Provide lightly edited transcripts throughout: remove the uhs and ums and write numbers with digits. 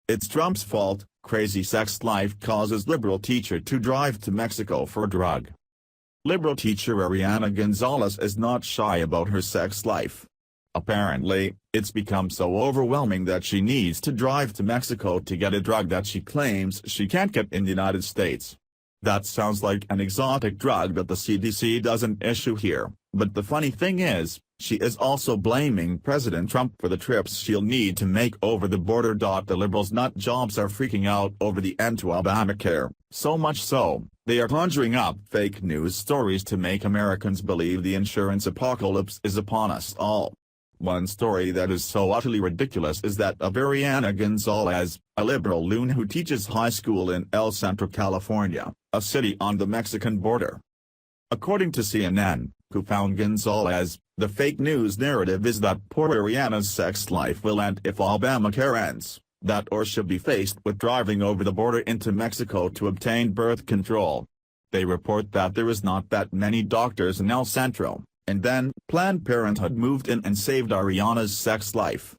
It's Trump's fault. Crazy sex life causes liberal teacher to drive to Mexico for drug. Liberal teacher Ariana Gonzalez is not shy about her sex life. Apparently, it's become so overwhelming that she needs to drive to Mexico to get a drug that she claims she can't get in the United States. That sounds like an exotic drug that the CDC doesn't issue here, but the funny thing is, she is also blaming President Trump for the trips she'll need to make over the border. The liberals' nut jobs are freaking out over the end to Obamacare, so much so, they are conjuring up fake news stories to make Americans believe the insurance apocalypse is upon us all. One story that is so utterly ridiculous is that of Ariana Gonzalez, a liberal loon who teaches high school in El Centro, California, a city on the Mexican border. According to CNN, who found Gonzalez, the fake news narrative is that poor Ariana's sex life will end if Obamacare ends, that or she'll be faced with driving over the border into Mexico to obtain birth control. They report that there is not that many doctors in El Centro, and then Planned Parenthood moved in and saved Ariana's sex life.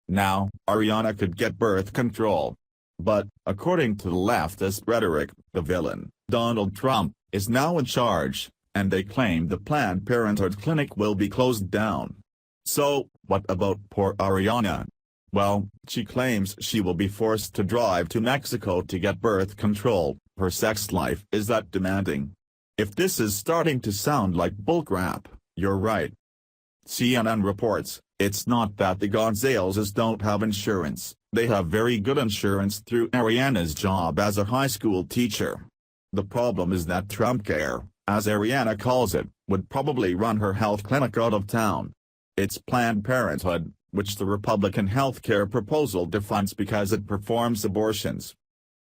Now, Ariana could get birth control. But, according to the leftist rhetoric, the villain, Donald Trump, is now in charge, and they claim the Planned Parenthood clinic will be closed down. So, what about poor Ariana? Well, she claims she will be forced to drive to Mexico to get birth control. Her sex life is that demanding. If this is starting to sound like bullcrap, you're right. CNN reports, it's not that the Gonzalez's don't have insurance, they have very good insurance through Ariana's job as a high school teacher. The problem is that Trumpcare, as Ariana calls it, would probably run her health clinic out of town. It's Planned Parenthood, which the Republican healthcare proposal defines because it performs abortions.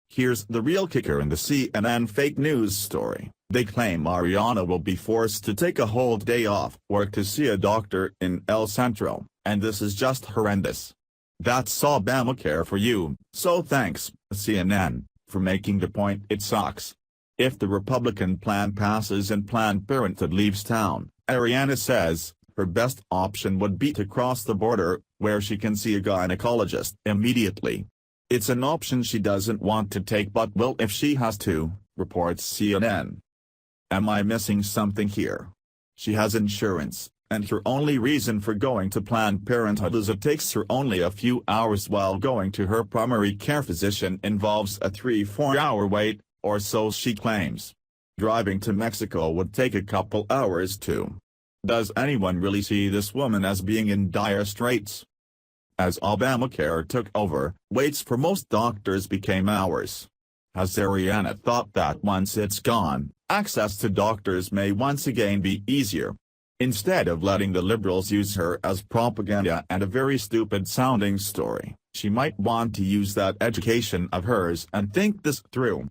Here's the real kicker in the CNN fake news story. They claim Ariana will be forced to take a whole day off work to see a doctor in El Centro, and this is just horrendous. That's Obamacare for you, so thanks, CNN, for making the point it sucks. If the Republican plan passes and Planned Parenthood leaves town, Ariana says, her best option would be to cross the border, where she can see a gynecologist immediately. It's an option she doesn't want to take but will if she has to, reports CNN. Am I missing something here? She has insurance, and her only reason for going to Planned Parenthood is it takes her only a few hours while going to her primary care physician involves a 3-4 hour wait, or so she claims. Driving to Mexico would take a couple hours too. Does anyone really see this woman as being in dire straits? As Obamacare took over, waits for most doctors became hours. Has Ariana thought that once it's gone, access to doctors may once again be easier? Instead of letting the liberals use her as propaganda and a very stupid-sounding story, she might want to use that education of hers and think this through.